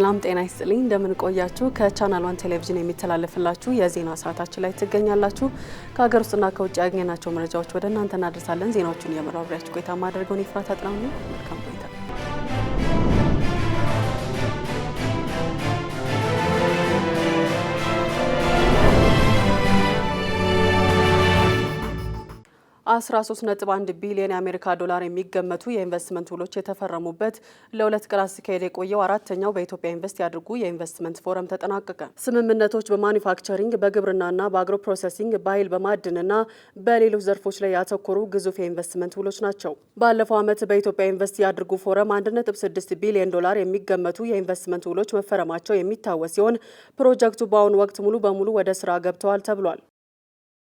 ሰላም ጤና ይስጥልኝ እንደምን ቆያችሁ ከቻናል 1 ቴሌቪዥን የሚተላለፍላችሁ የዜና ሰዓታችን ላይ ትገኛላችሁ ከሀገር ውስጥና ከውጭ ያገኘናቸው መረጃዎች ወደ እናንተ እናደርሳለን ዜናዎቹን የመራብሪያችሁ ቆይታ ማድረግውን ይፍራት አጥናው ነው መልካም ቆይታ 13.1 ቢሊዮን የአሜሪካ ዶላር የሚገመቱ የኢንቨስትመንት ውሎች የተፈረሙበት ለሁለት ቀናት ሲካሄድ የቆየው አራተኛው በኢትዮጵያ ኢንቨስት ያድርጉ የኢንቨስትመንት ፎረም ተጠናቀቀ። ስምምነቶች በማኒፋክቸሪንግ፣ በግብርናና በአግሮ ፕሮሰሲንግ፣ በኃይል በማዕድንና በሌሎች ዘርፎች ላይ ያተኮሩ ግዙፍ የኢንቨስትመንት ውሎች ናቸው። ባለፈው ዓመት በኢትዮጵያ ኢንቨስት ያድርጉ ፎረም 1.6 ቢሊዮን ዶላር የሚገመቱ የኢንቨስትመንት ውሎች መፈረማቸው የሚታወስ ሲሆን ፕሮጀክቱ በአሁኑ ወቅት ሙሉ በሙሉ ወደ ስራ ገብተዋል ተብሏል።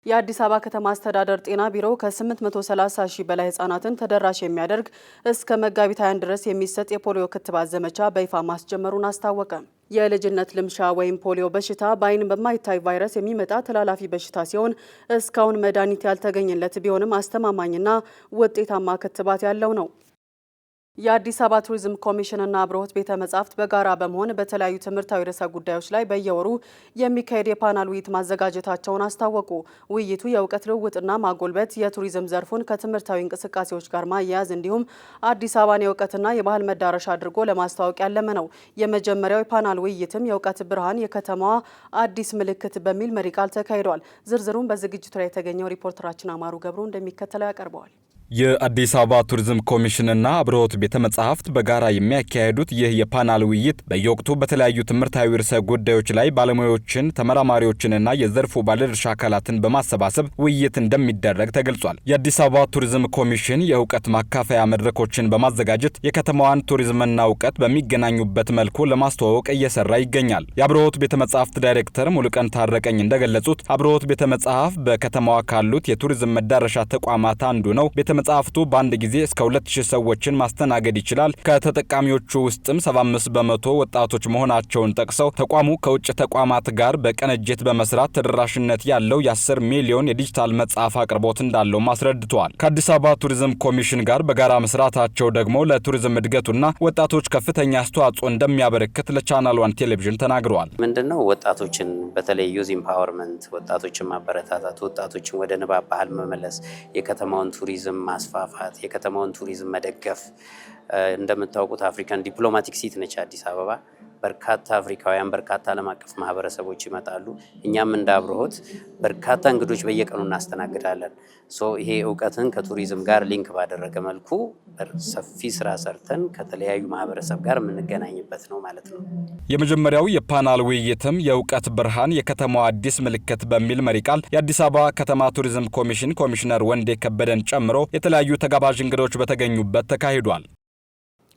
የአዲስ አበባ ከተማ አስተዳደር ጤና ቢሮ ከ830 ሺህ በላይ ህጻናትን ተደራሽ የሚያደርግ እስከ መጋቢት 21 ድረስ የሚሰጥ የፖሊዮ ክትባት ዘመቻ በይፋ ማስጀመሩን አስታወቀ። የልጅነት ልምሻ ወይም ፖሊዮ በሽታ በአይን በማይታይ ቫይረስ የሚመጣ ተላላፊ በሽታ ሲሆን እስካሁን መድኃኒት ያልተገኘለት ቢሆንም አስተማማኝና ውጤታማ ክትባት ያለው ነው። የአዲስ አበባ ቱሪዝም ኮሚሽንና አብርሆት ቤተ መጻሕፍት በጋራ በመሆን በተለያዩ ትምህርታዊ ርዕሰ ጉዳዮች ላይ በየወሩ የሚካሄድ የፓናል ውይይት ማዘጋጀታቸውን አስታወቁ። ውይይቱ የእውቀት ልውውጥና ማጎልበት፣ የቱሪዝም ዘርፉን ከትምህርታዊ እንቅስቃሴዎች ጋር ማያያዝ እንዲሁም አዲስ አበባን የእውቀትና የባህል መዳረሻ አድርጎ ለማስተዋወቅ ያለመ ነው። የመጀመሪያው የፓናል ውይይትም የእውቀት ብርሃን የከተማዋ አዲስ ምልክት በሚል መሪ ቃል ተካሂዷል። ዝርዝሩን በዝግጅቱ ላይ የተገኘው ሪፖርተራችን አማሩ ገብሩ እንደሚከተለው ያቀርበዋል። የአዲስ አበባ ቱሪዝም ኮሚሽንና አብርሆት ቤተ መጻሕፍት በጋራ የሚያካሄዱት ይህ የፓናል ውይይት በየወቅቱ በተለያዩ ትምህርታዊ ርዕሰ ጉዳዮች ላይ ባለሙያዎችን፣ ተመራማሪዎችንና የዘርፉ ባለድርሻ አካላትን በማሰባሰብ ውይይት እንደሚደረግ ተገልጿል። የአዲስ አበባ ቱሪዝም ኮሚሽን የእውቀት ማካፈያ መድረኮችን በማዘጋጀት የከተማዋን ቱሪዝምና እውቀት በሚገናኙበት መልኩ ለማስተዋወቅ እየሰራ ይገኛል። የአብርሆት ቤተ መጻሕፍት ዳይሬክተር ሙሉቀን ታረቀኝ እንደገለጹት አብርሆት ቤተ መጻሕፍት በከተማዋ ካሉት የቱሪዝም መዳረሻ ተቋማት አንዱ ነው። መጽሐፍቱ በአንድ ጊዜ እስከ 2000 ሰዎችን ማስተናገድ ይችላል። ከተጠቃሚዎቹ ውስጥም 75 በመቶ ወጣቶች መሆናቸውን ጠቅሰው ተቋሙ ከውጭ ተቋማት ጋር በቀንጅት በመስራት ተደራሽነት ያለው የ10 ሚሊዮን የዲጂታል መጽሐፍ አቅርቦት እንዳለው አስረድተዋል። ከአዲስ አበባ ቱሪዝም ኮሚሽን ጋር በጋራ መስራታቸው ደግሞ ለቱሪዝም እድገቱና ወጣቶች ከፍተኛ አስተዋጽኦ እንደሚያበረክት ለቻናል 1 ቴሌቪዥን ተናግረዋል። ምንድነው ወጣቶችን በተለይ ዩዝ ኢምፓወርመንት ወጣቶችን ማበረታታት፣ ወጣቶችን ወደ ንባብ ባህል መመለስ፣ የከተማውን ቱሪዝም ማስፋፋት፣ የከተማውን ቱሪዝም መደገፍ። እንደምታውቁት አፍሪካን ዲፕሎማቲክ ሲቲ ነች አዲስ አበባ። በርካታ አፍሪካውያን በርካታ ዓለም አቀፍ ማህበረሰቦች ይመጣሉ። እኛም እንደ አብርሆት በርካታ እንግዶች በየቀኑ እናስተናግዳለን። ይሄ እውቀትን ከቱሪዝም ጋር ሊንክ ባደረገ መልኩ ሰፊ ስራ ሰርተን ከተለያዩ ማህበረሰብ ጋር የምንገናኝበት ነው ማለት ነው። የመጀመሪያው የፓናል ውይይትም የእውቀት ብርሃን የከተማዋ አዲስ ምልክት በሚል መሪ ቃል የአዲስ አበባ ከተማ ቱሪዝም ኮሚሽን ኮሚሽነር ወንዴ ከበደን ጨምሮ የተለያዩ ተጋባዥ እንግዶች በተገኙበት ተካሂዷል።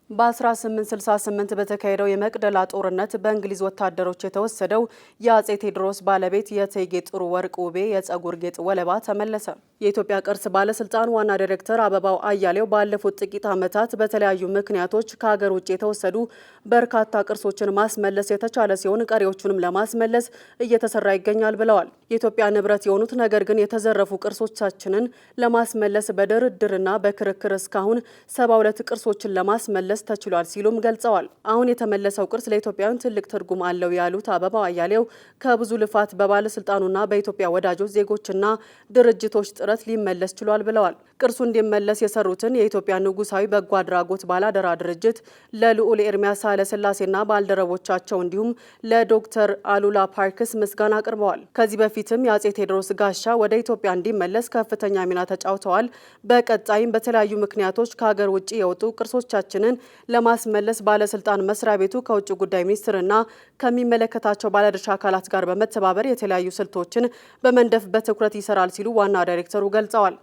በ1868 በተካሄደው የመቅደላ ጦርነት በእንግሊዝ ወታደሮች የተወሰደው የአጼ ቴዎድሮስ ባለቤት የእቴጌ ጥሩ ወርቅ ውቤ የጸጉር ጌጥ ወለባ ተመለሰ። የኢትዮጵያ ቅርስ ባለስልጣን ዋና ዳይሬክተር አበባው አያሌው ባለፉት ጥቂት ዓመታት በተለያዩ ምክንያቶች ከሀገር ውጭ የተወሰዱ በርካታ ቅርሶችን ማስመለስ የተቻለ ሲሆን ቀሪዎቹንም ለማስመለስ እየተሰራ ይገኛል ብለዋል። የኢትዮጵያ ንብረት የሆኑት ነገር ግን የተዘረፉ ቅርሶቻችንን ለማስመለስ በድርድርና በክርክር እስካሁን 72 ቅርሶችን ለማስመለስ ተችሏል ሲሉም ገልጸዋል። አሁን የተመለሰው ቅርስ ለኢትዮጵያውያን ትልቅ ትርጉም አለው ያሉት አበባው አያሌው ከብዙ ልፋት በባለስልጣኑና በኢትዮጵያ ወዳጆች ዜጎችና ድርጅቶች ጥረት ሊመለስ ችሏል ብለዋል። ቅርሱ እንዲመለስ የሰሩትን የኢትዮጵያ ንጉሳዊ በጎ አድራጎት ባላደራ ድርጅት ለልዑል ኤርሚያስ ኃይለሥላሴና ባልደረቦቻቸው እንዲሁም ለዶክተር አሉላ ፓርክስ ምስጋና አቅርበዋል። ከዚህ በፊትም የአጼ ቴዎድሮስ ጋሻ ወደ ኢትዮጵያ እንዲመለስ ከፍተኛ ሚና ተጫውተዋል። በቀጣይም በተለያዩ ምክንያቶች ከሀገር ውጭ የወጡ ቅርሶቻችንን ለማስመለስ ባለስልጣን መስሪያ ቤቱ ከውጭ ጉዳይ ሚኒስትርና ከሚመለከታቸው ባለድርሻ አካላት ጋር በመተባበር የተለያዩ ስልቶችን በመንደፍ በትኩረት ይሰራል ሲሉ ዋና ዳይሬክተሩ ገልጸዋል።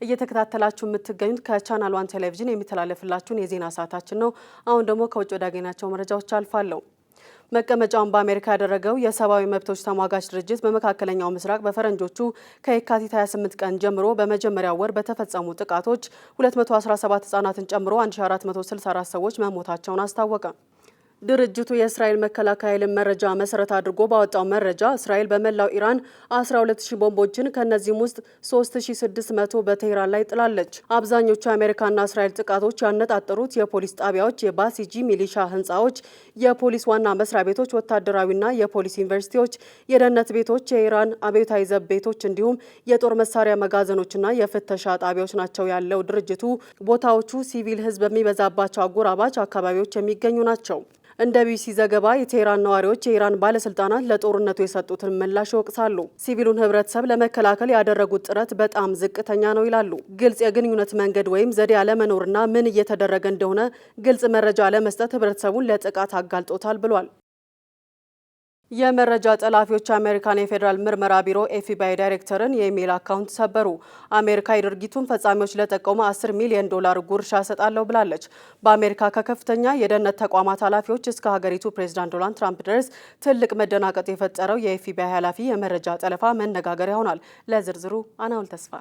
እየተከታተላችሁ የምትገኙት ከቻናል 1 ቴሌቪዥን የሚተላለፍላችሁን የዜና ሰዓታችን ነው። አሁን ደግሞ ከውጭ ወዳገኛቸው መረጃዎች አልፋለሁ። መቀመጫውን በአሜሪካ ያደረገው የሰብአዊ መብቶች ተሟጋች ድርጅት በመካከለኛው ምስራቅ በፈረንጆቹ ከየካቲት 28 ቀን ጀምሮ በመጀመሪያው ወር በተፈጸሙ ጥቃቶች 217 ህጻናትን ጨምሮ 1464 ሰዎች መሞታቸውን አስታወቀ። ድርጅቱ የእስራኤል መከላከያ ኃይልን መረጃ መሰረት አድርጎ ባወጣው መረጃ እስራኤል በመላው ኢራን 12000 ቦምቦችን ከነዚህም ውስጥ 3600 በቴህራን ላይ ጥላለች። አብዛኞቹ የአሜሪካና እስራኤል ጥቃቶች ያነጣጠሩት የፖሊስ ጣቢያዎች፣ የባሲጂ ሚሊሻ ህንፃዎች፣ የፖሊስ ዋና መስሪያ ቤቶች፣ ወታደራዊና የፖሊስ ዩኒቨርሲቲዎች፣ የደህንነት ቤቶች፣ የኢራን አብዮታዊ ዘብ ቤቶች እንዲሁም የጦር መሳሪያ መጋዘኖችና የፍተሻ ጣቢያዎች ናቸው ያለው ድርጅቱ ቦታዎቹ ሲቪል ህዝብ በሚበዛባቸው አጎራባች አካባቢዎች የሚገኙ ናቸው። እንደ ቢቢሲ ዘገባ የቴህራን ነዋሪዎች የኢራን ባለስልጣናት ለጦርነቱ የሰጡትን ምላሽ ይወቅሳሉ። ሲቪሉን ህብረተሰብ ለመከላከል ያደረጉት ጥረት በጣም ዝቅተኛ ነው ይላሉ። ግልጽ የግንኙነት መንገድ ወይም ዘዴ አለመኖርና ምን እየተደረገ እንደሆነ ግልጽ መረጃ አለመስጠት ህብረተሰቡን ለጥቃት አጋልጦታል ብሏል። የመረጃ ጠላፊዎች አሜሪካን የፌዴራል ምርመራ ቢሮ ኤፍቢአይ ዳይሬክተርን የኢሜይል አካውንት ሰበሩ። አሜሪካ የድርጊቱን ፈጻሚዎች ለጠቆሙ $10 ሚሊዮን ጉርሻ ሰጣለሁ ብላለች። በአሜሪካ ከከፍተኛ የደህንነት ተቋማት ኃላፊዎች እስከ ሀገሪቱ ፕሬዝዳንት ዶናልድ ትራምፕ ድረስ ትልቅ መደናቀጥ የፈጠረው የኤፍቢአይ ኃላፊ የመረጃ ጠለፋ መነጋገሪያ ሆኗል። ለዝርዝሩ አናውል ተስፋ።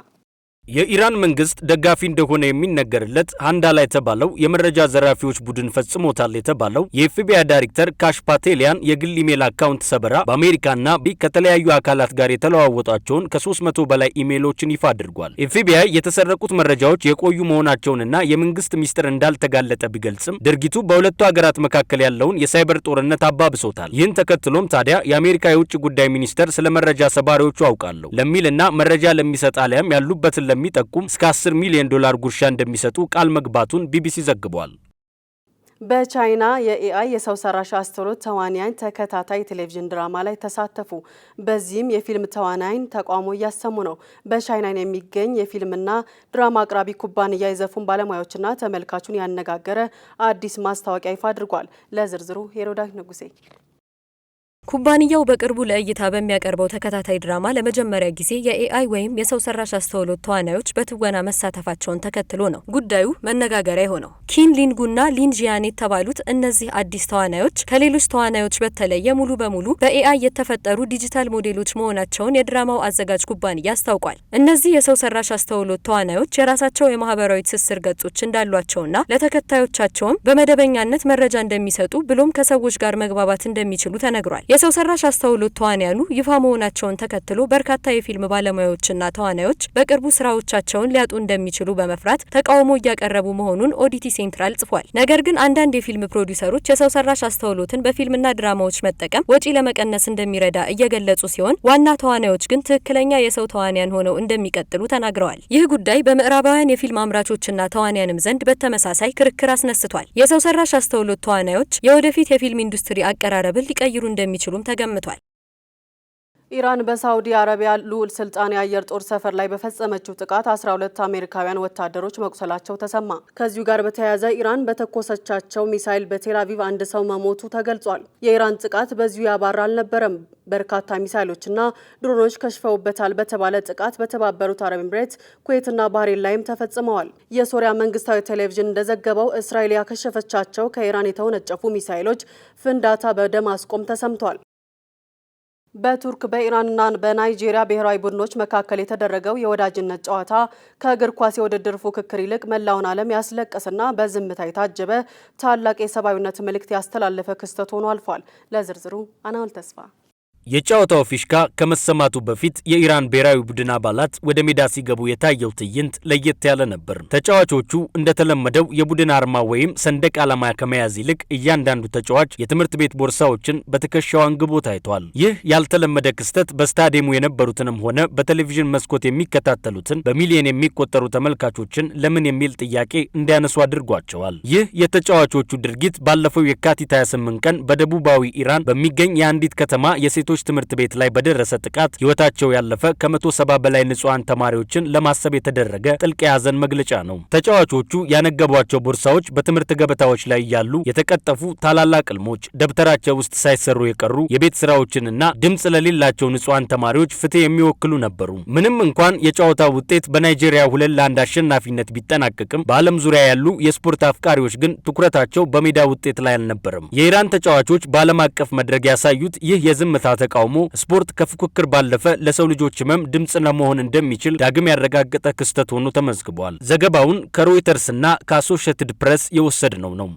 የኢራን መንግስት ደጋፊ እንደሆነ የሚነገርለት ሃንዳላ የተባለው የመረጃ ዘራፊዎች ቡድን ፈጽሞታል የተባለው የኤፍቢአይ ዳይሬክተር ካሽ ፓቴሊያን የግል ኢሜል አካውንት ሰበራ በአሜሪካና ከተለያዩ አካላት ጋር የተለዋወጣቸውን ከ300 በላይ ኢሜሎችን ይፋ አድርጓል። ኤፍቢአይ የተሰረቁት መረጃዎች የቆዩ መሆናቸውንና የመንግስት ሚስጥር እንዳልተጋለጠ ቢገልጽም ድርጊቱ በሁለቱ ሀገራት መካከል ያለውን የሳይበር ጦርነት አባብሶታል። ይህን ተከትሎም ታዲያ የአሜሪካ የውጭ ጉዳይ ሚኒስቴር ስለ መረጃ ሰባሪዎቹ አውቃለሁ ለሚልና መረጃ ለሚሰጥ አሊያም ያሉበትን የሚጠቁም እስከ $10 ሚሊዮን ጉርሻ እንደሚሰጡ ቃል መግባቱን ቢቢሲ ዘግቧል። በቻይና የኤአይ የሰው ሰራሽ አስተውሎት ተዋናያን ተከታታይ ቴሌቪዥን ድራማ ላይ ተሳተፉ። በዚህም የፊልም ተዋናያን ተቃውሞ እያሰሙ ነው። በቻይና የሚገኝ የፊልምና ድራማ አቅራቢ ኩባንያ የዘርፉን ባለሙያዎችና ተመልካቹን ያነጋገረ አዲስ ማስታወቂያ ይፋ አድርጓል። ለዝርዝሩ ሄሮዳክ ንጉሴ። ኩባንያው በቅርቡ ለእይታ በሚያቀርበው ተከታታይ ድራማ ለመጀመሪያ ጊዜ የኤአይ ወይም የሰው ሰራሽ አስተውሎት ተዋናዮች በትወና መሳተፋቸውን ተከትሎ ነው ጉዳዩ መነጋገሪያ የሆነው። ኪን ሊንጉና ሊን ጂያን የተባሉት እነዚህ አዲስ ተዋናዮች ከሌሎች ተዋናዮች በተለየ ሙሉ በሙሉ በኤአይ የተፈጠሩ ዲጂታል ሞዴሎች መሆናቸውን የድራማው አዘጋጅ ኩባንያ አስታውቋል። እነዚህ የሰው ሰራሽ አስተውሎት ተዋናዮች የራሳቸው የማህበራዊ ትስስር ገጾች እንዳሏቸውና ለተከታዮቻቸውም በመደበኛነት መረጃ እንደሚሰጡ ብሎም ከሰዎች ጋር መግባባት እንደሚችሉ ተነግሯል። የሰው ሰራሽ አስተውሎት ተዋናያኑ ይፋ መሆናቸውን ተከትሎ በርካታ የፊልም ባለሙያዎችና ተዋናዮች በቅርቡ ስራዎቻቸውን ሊያጡ እንደሚችሉ በመፍራት ተቃውሞ እያቀረቡ መሆኑን ኦዲቲ ሴንትራል ጽፏል። ነገር ግን አንዳንድ የፊልም ፕሮዲውሰሮች የሰው ሰራሽ አስተውሎትን በፊልምና ድራማዎች መጠቀም ወጪ ለመቀነስ እንደሚረዳ እየገለጹ ሲሆን ዋና ተዋናዮች ግን ትክክለኛ የሰው ተዋናያን ሆነው እንደሚቀጥሉ ተናግረዋል። ይህ ጉዳይ በምዕራባውያን የፊልም አምራቾችና ተዋናያንም ዘንድ በተመሳሳይ ክርክር አስነስቷል። የሰው ሰራሽ አስተውሎት ተዋናዮች የወደፊት የፊልም ኢንዱስትሪ አቀራረብን ሊቀይሩ እንደሚችሉም ተገምቷል። ኢራን በሳውዲ አረቢያ ልዑል ስልጣን የአየር ጦር ሰፈር ላይ በፈጸመችው ጥቃት 12 አሜሪካውያን ወታደሮች መቁሰላቸው ተሰማ። ከዚሁ ጋር በተያያዘ ኢራን በተኮሰቻቸው ሚሳይል በቴል አቪቭ አንድ ሰው መሞቱ ተገልጿል። የኢራን ጥቃት በዚሁ ያባራ አልነበረም። በርካታ ሚሳይሎችና ድሮኖች ከሽፈውበታል በተባለ ጥቃት በተባበሩት አረብ ኤምሬት፣ ኩዌትና ባህሬን ላይም ተፈጽመዋል። የሶሪያ መንግስታዊ ቴሌቪዥን እንደዘገበው እስራኤል ያከሸፈቻቸው ከኢራን የተወነጨፉ ሚሳይሎች ፍንዳታ በደማስቆም ተሰምቷል። በቱርክ በኢራንና በናይጄሪያ ብሔራዊ ቡድኖች መካከል የተደረገው የወዳጅነት ጨዋታ ከእግር ኳስ የውድድር ፉክክር ይልቅ መላውን ዓለም ያስለቀሰና በዝምታ የታጀበ ታላቅ የሰብአዊነት መልእክት ያስተላለፈ ክስተት ሆኖ አልፏል። ለዝርዝሩ አናውል ተስፋ። የጨዋታው ፊሽካ ከመሰማቱ በፊት የኢራን ብሔራዊ ቡድን አባላት ወደ ሜዳ ሲገቡ የታየው ትዕይንት ለየት ያለ ነበር። ተጫዋቾቹ እንደተለመደው የቡድን አርማ ወይም ሰንደቅ ዓላማ ከመያዝ ይልቅ እያንዳንዱ ተጫዋች የትምህርት ቤት ቦርሳዎችን በትከሻው አንግቦ ታይቷል። ይህ ያልተለመደ ክስተት በስታዲየሙ የነበሩትንም ሆነ በቴሌቪዥን መስኮት የሚከታተሉትን በሚሊዮን የሚቆጠሩ ተመልካቾችን ለምን የሚል ጥያቄ እንዲያነሱ አድርጓቸዋል። ይህ የተጫዋቾቹ ድርጊት ባለፈው የካቲት 28 ቀን በደቡባዊ ኢራን በሚገኝ የአንዲት ከተማ የሴቶች ትምህርት ቤት ላይ በደረሰ ጥቃት ህይወታቸው ያለፈ ከ170 በላይ ንጹሃን ተማሪዎችን ለማሰብ የተደረገ ጥልቅ የሐዘን መግለጫ ነው። ተጫዋቾቹ ያነገቧቸው ቦርሳዎች በትምህርት ገበታዎች ላይ ያሉ የተቀጠፉ ታላላቅ ህልሞች፣ ደብተራቸው ውስጥ ሳይሰሩ የቀሩ የቤት ስራዎችንና ድምጽ ለሌላቸው ንጹሃን ተማሪዎች ፍትህ የሚወክሉ ነበሩ። ምንም እንኳን የጨዋታው ውጤት በናይጄሪያ 2-1 አሸናፊነት ቢጠናቀቅም በዓለም ዙሪያ ያሉ የስፖርት አፍቃሪዎች ግን ትኩረታቸው በሜዳ ውጤት ላይ አልነበረም። የኢራን ተጫዋቾች በዓለም አቀፍ መድረክ ያሳዩት ይህ የዝምታ ተቃውሞ ስፖርት ከፉክክር ባለፈ ለሰው ልጆች ህመም ድምጽ ለመሆን እንደሚችል ዳግም ያረጋገጠ ክስተት ሆኖ ተመዝግቧል። ዘገባውን ከሮይተርስና ከአሶሺየትድ ፕሬስ የወሰድነው ነው።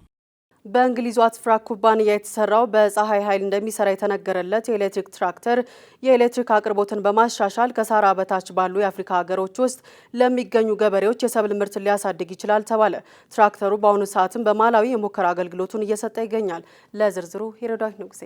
በእንግሊዟ ትፍራክ ኩባንያ የተሰራው በፀሐይ ኃይል እንደሚሰራ የተነገረለት የኤሌክትሪክ ትራክተር የኤሌክትሪክ አቅርቦትን በማሻሻል ከሳህራ በታች ባሉ የአፍሪካ ሀገሮች ውስጥ ለሚገኙ ገበሬዎች የሰብል ምርት ሊያሳድግ ይችላል ተባለ። ትራክተሩ በአሁኑ ሰዓትም በማላዊ የሙከራ አገልግሎቱን እየሰጠ ይገኛል። ለዝርዝሩ ሄሮዳዊት ንጉሴ።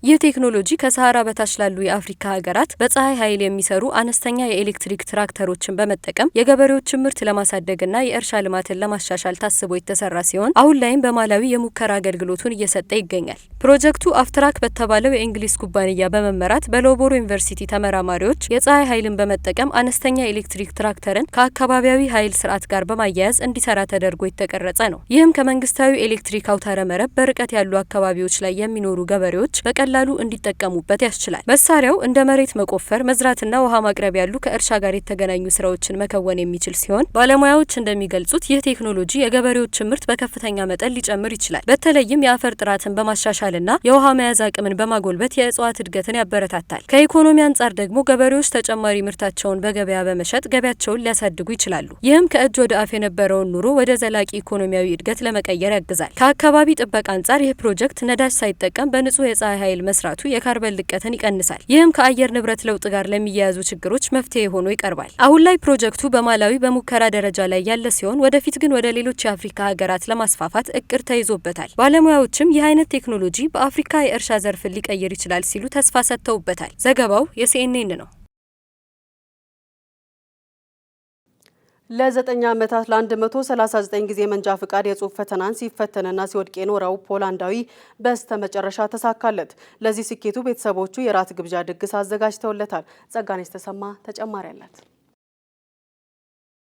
ይህ ቴክኖሎጂ ከሳህራ በታች ላሉ የአፍሪካ ሀገራት በፀሐይ ኃይል የሚሰሩ አነስተኛ የኤሌክትሪክ ትራክተሮችን በመጠቀም የገበሬዎችን ምርት ለማሳደግና የእርሻ ልማትን ለማሻሻል ታስቦ የተሰራ ሲሆን አሁን ላይም በማላዊ የሙከራ አገልግሎቱን እየሰጠ ይገኛል። ፕሮጀክቱ አፍትራክ በተባለው የእንግሊዝ ኩባንያ በመመራት በሎቦሮ ዩኒቨርሲቲ ተመራማሪዎች የፀሐይ ኃይልን በመጠቀም አነስተኛ የኤሌክትሪክ ትራክተርን ከአካባቢያዊ ኃይል ስርዓት ጋር በማያያዝ እንዲሰራ ተደርጎ የተቀረጸ ነው። ይህም ከመንግስታዊ ኤሌክትሪክ አውታረ መረብ በርቀት ያሉ አካባቢዎች ላይ የሚኖሩ ገበሬዎች በቀላሉ እንዲጠቀሙበት ያስችላል። መሳሪያው እንደ መሬት መቆፈር፣ መዝራትና ውሃ ማቅረብ ያሉ ከእርሻ ጋር የተገናኙ ስራዎችን መከወን የሚችል ሲሆን ባለሙያዎች እንደሚገልጹት ይህ ቴክኖሎጂ የገበሬዎችን ምርት በከፍተኛ መጠን ሊጨምር ይችላል። በተለይም የአፈር ጥራትን በማሻሻልና የውሃ መያዝ አቅምን በማጎልበት የእጽዋት እድገትን ያበረታታል። ከኢኮኖሚ አንጻር ደግሞ ገበሬዎች ተጨማሪ ምርታቸውን በገበያ በመሸጥ ገቢያቸውን ሊያሳድጉ ይችላሉ። ይህም ከእጅ ወደ አፍ የነበረውን ኑሮ ወደ ዘላቂ ኢኮኖሚያዊ እድገት ለመቀየር ያግዛል። ከአካባቢ ጥበቃ አንጻር ይህ ፕሮጀክት ነዳጅ ሳይጠቀም በንጹህ የፀሐይ ኃይል መስራቱ የካርበን ልቀትን ይቀንሳል። ይህም ከአየር ንብረት ለውጥ ጋር ለሚያያዙ ችግሮች መፍትሄ ሆኖ ይቀርባል። አሁን ላይ ፕሮጀክቱ በማላዊ በሙከራ ደረጃ ላይ ያለ ሲሆን ወደፊት ግን ወደ ሌሎች የአፍሪካ ሀገራት ለማስፋፋት እቅድ ተይዞበታል። ባለሙያዎችም ይህ አይነት ቴክኖሎጂ በአፍሪካ የእርሻ ዘርፍን ሊቀይር ይችላል ሲሉ ተስፋ ሰጥተውበታል። ዘገባው የሲኤንኤን ነው። ለ9 ዓመታት ለ139 ጊዜ መንጃ ፍቃድ የጽሁፍ ፈተናን ሲፈተንና ሲወድቅ የኖረው ፖላንዳዊ በስተመጨረሻ ተሳካለት። ለዚህ ስኬቱ ቤተሰቦቹ የራት ግብዣ ድግስ አዘጋጅተውለታል። ጸጋነሽ ተሰማ ተጨማሪ አላት።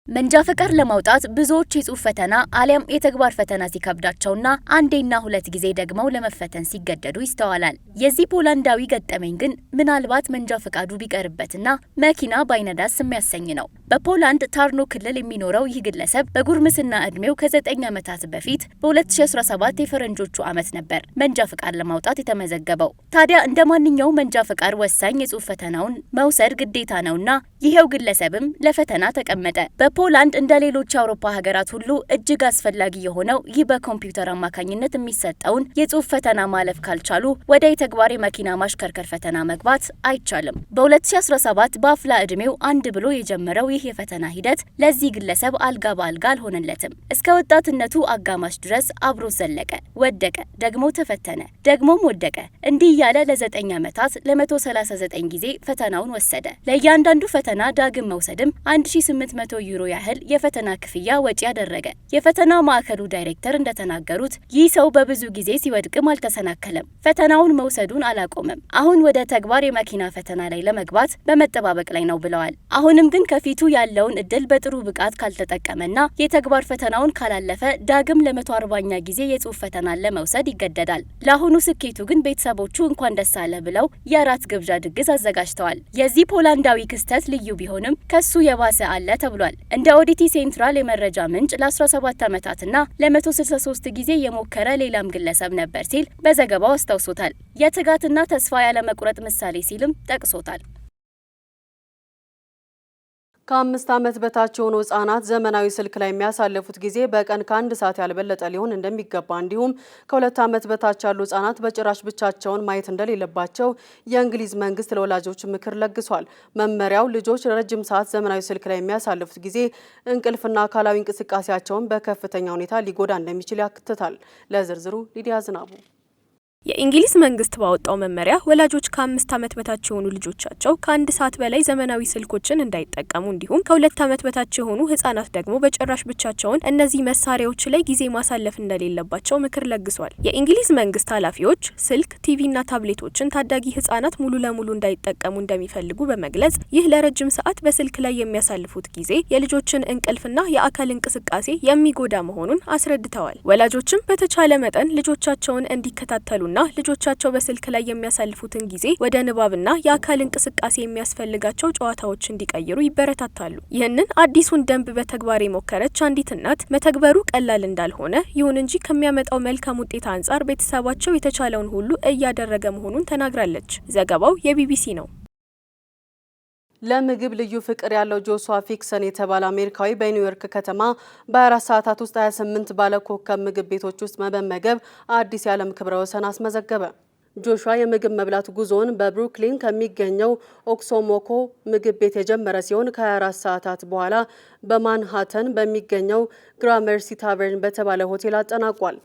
መንጃ ፈቃድ ለማውጣት ብዙዎች የጽሁፍ ፈተና አሊያም የተግባር ፈተና ሲከብዳቸውና አንዴና ሁለት ጊዜ ደግመው ለመፈተን ሲገደዱ ይስተዋላል። የዚህ ፖላንዳዊ ገጠመኝ ግን ምናልባት መንጃ ፈቃዱ ቢቀርበትና መኪና ባይነዳስ የሚያሰኝ ነው። በፖላንድ ታርኖ ክልል የሚኖረው ይህ ግለሰብ በጉርምስና እድሜው ከ9 ዓመታት በፊት በ2017 የፈረንጆቹ ዓመት ነበር መንጃ ፈቃድ ለማውጣት የተመዘገበው። ታዲያ እንደ ማንኛውም መንጃ ፈቃድ ወሳኝ የጽሁፍ ፈተናውን መውሰድ ግዴታ ነውና ይሄው ግለሰብም ለፈተና ተቀመጠ። በፖላንድ እንደ ሌሎች የአውሮፓ ሀገራት ሁሉ እጅግ አስፈላጊ የሆነው ይህ በኮምፒውተር አማካኝነት የሚሰጠውን የጽሁፍ ፈተና ማለፍ ካልቻሉ ወደ የተግባር የመኪና ማሽከርከር ፈተና መግባት አይቻልም። በ2017 በአፍላ እድሜው አንድ ብሎ የጀመረው ይህ የፈተና ሂደት ለዚህ ግለሰብ አልጋ በአልጋ አልሆነለትም። እስከ ወጣትነቱ አጋማሽ ድረስ አብሮ ዘለቀ። ወደቀ፣ ደግሞ ተፈተነ፣ ደግሞም ወደቀ። እንዲህ እያለ ለ9 ዓመታት ለ139 ጊዜ ፈተናውን ወሰደ። ለእያንዳንዱ ፈተና ዳግም መውሰድም 1800 ዩሮ ያህል የፈተና ክፍያ ወጪ ያደረገ። የፈተና ማዕከሉ ዳይሬክተር እንደተናገሩት ይህ ሰው በብዙ ጊዜ ሲወድቅም አልተሰናከለም። ፈተናውን መውሰዱን አላቆመም። አሁን ወደ ተግባር የመኪና ፈተና ላይ ለመግባት በመጠባበቅ ላይ ነው ብለዋል። አሁንም ግን ከፊቱ ያለውን እድል በጥሩ ብቃት ካልተጠቀመና የተግባር ፈተናውን ካላለፈ ዳግም ለ140ኛ ጊዜ የጽሁፍ ፈተናን ለመውሰድ ይገደዳል። ለአሁኑ ስኬቱ ግን ቤተሰቦቹ እንኳን ደስ አለ ብለው የራት ግብዣ ድግስ አዘጋጅተዋል። የዚህ ፖላንዳዊ ክስተት ልዩ ቢሆንም ከሱ የባሰ አለ ተብሏል። እንደ ኦዲቲ ሴንትራል የመረጃ ምንጭ ለ17 ዓመታትና ለ163 ጊዜ የሞከረ ሌላም ግለሰብ ነበር ሲል በዘገባው አስታውሶታል። የትጋትና ተስፋ ያለመቁረጥ ምሳሌ ሲልም ጠቅሶታል። ከ5 ዓመት በታች የሆኑ ህጻናት ዘመናዊ ስልክ ላይ የሚያሳልፉት ጊዜ በቀን ከ1 ሰዓት ያልበለጠ ሊሆን እንደሚገባ እንዲሁም ከ2 ዓመት በታች ያሉ ህጻናት በጭራሽ ብቻቸውን ማየት እንደሌለባቸው የእንግሊዝ መንግስት ለወላጆች ምክር ለግሷል። መመሪያው ልጆች ረጅም ሰዓት ዘመናዊ ስልክ ላይ የሚያሳልፉት ጊዜ እንቅልፍና አካላዊ እንቅስቃሴያቸውን በከፍተኛ ሁኔታ ሊጎዳ እንደሚችል ያክትታል። ለዝርዝሩ ሊዲያ ዝናቡ። የእንግሊዝ መንግስት ባወጣው መመሪያ ወላጆች ከ5 ዓመት በታች የሆኑ ልጆቻቸው ከ1 ሰዓት በላይ ዘመናዊ ስልኮችን እንዳይጠቀሙ እንዲሁም ከ2 ዓመት በታች የሆኑ ህጻናት ደግሞ በጭራሽ ብቻቸውን እነዚህ መሳሪያዎች ላይ ጊዜ ማሳለፍ እንደሌለባቸው ምክር ለግሷል። የእንግሊዝ መንግስት ኃላፊዎች ስልክ፣ ቲቪና ታብሌቶችን ታዳጊ ህጻናት ሙሉ ለሙሉ እንዳይጠቀሙ እንደሚፈልጉ በመግለጽ ይህ ለረጅም ሰዓት በስልክ ላይ የሚያሳልፉት ጊዜ የልጆችን እንቅልፍና የአካል እንቅስቃሴ የሚጎዳ መሆኑን አስረድተዋል። ወላጆችም በተቻለ መጠን ልጆቻቸውን እንዲከታተሉ ና ልጆቻቸው በስልክ ላይ የሚያሳልፉትን ጊዜ ወደ ንባብና የአካል እንቅስቃሴ የሚያስፈልጋቸው ጨዋታዎች እንዲቀይሩ ይበረታታሉ። ይህንን አዲሱን ደንብ በተግባር የሞከረች አንዲት እናት መተግበሩ ቀላል እንዳልሆነ ይሁን እንጂ ከሚያመጣው መልካም ውጤት አንጻር ቤተሰባቸው የተቻለውን ሁሉ እያደረገ መሆኑን ተናግራለች። ዘገባው የቢቢሲ ነው። ለምግብ ልዩ ፍቅር ያለው ጆሹዋ ፊክሰን የተባለ አሜሪካዊ በኒውዮርክ ከተማ በ24 ሰዓታት ውስጥ 28 ባለኮከብ ምግብ ቤቶች ውስጥ በመመገብ አዲስ የዓለም ክብረ ወሰን አስመዘገበ። ጆሹዋ የምግብ መብላት ጉዞውን በብሩክሊን ከሚገኘው ኦክሶሞኮ ምግብ ቤት የጀመረ ሲሆን ከ24 ሰዓታት በኋላ በማንሃተን በሚገኘው ግራመርሲ ታቨርን በተባለ ሆቴል አጠናቋል።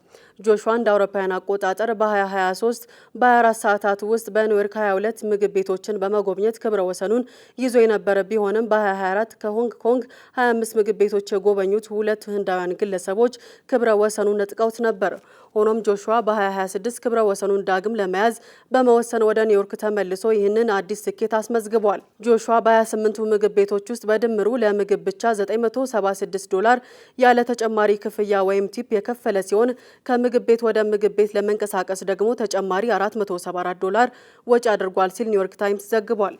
ጆሹዋ እንደ አውሮፓውያን አቆጣጠር በ2023 በ24 ሰዓታት ውስጥ በኒውዮርክ 22 ምግብ ቤቶችን በመጎብኘት ክብረ ወሰኑን ይዞ የነበረ ቢሆንም በ2024 ከሆንግ ኮንግ 25 ምግብ ቤቶች የጎበኙት ሁለት ህንዳውያን ግለሰቦች ክብረ ወሰኑን ነጥቀውት ነበር። ሆኖም ጆሹዋ በ2026 ክብረ ወሰኑን ዳግም ለመያዝ በመወሰን ወደ ኒውዮርክ ተመልሶ ይህንን አዲስ ስኬት አስመዝግቧል። ጆሹዋ በ28ቱ ምግብ ቤቶች ውስጥ በድምሩ ለምግብ ብቻ $976 ያለ ተጨማሪ ክፍያ ወይም ቲፕ የከፈለ ሲሆን ከምግብ ቤት ወደ ምግብ ቤት ለመንቀሳቀስ ደግሞ ተጨማሪ $474 ወጪ አድርጓል ሲል ኒውዮርክ ታይምስ ዘግቧል።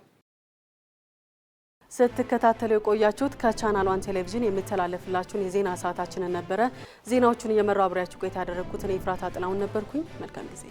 ስትከታተሉ የቆያችሁት ከቻናል 1 ቴሌቪዥን የሚተላለፍላችሁን የዜና ሰዓታችንን ነበረ። ዜናዎቹን እየመራው አብሬያችሁ ቆይታ ያደረኩት እኔ ፍራታ ጥላውን ነበርኩኝ። መልካም ጊዜ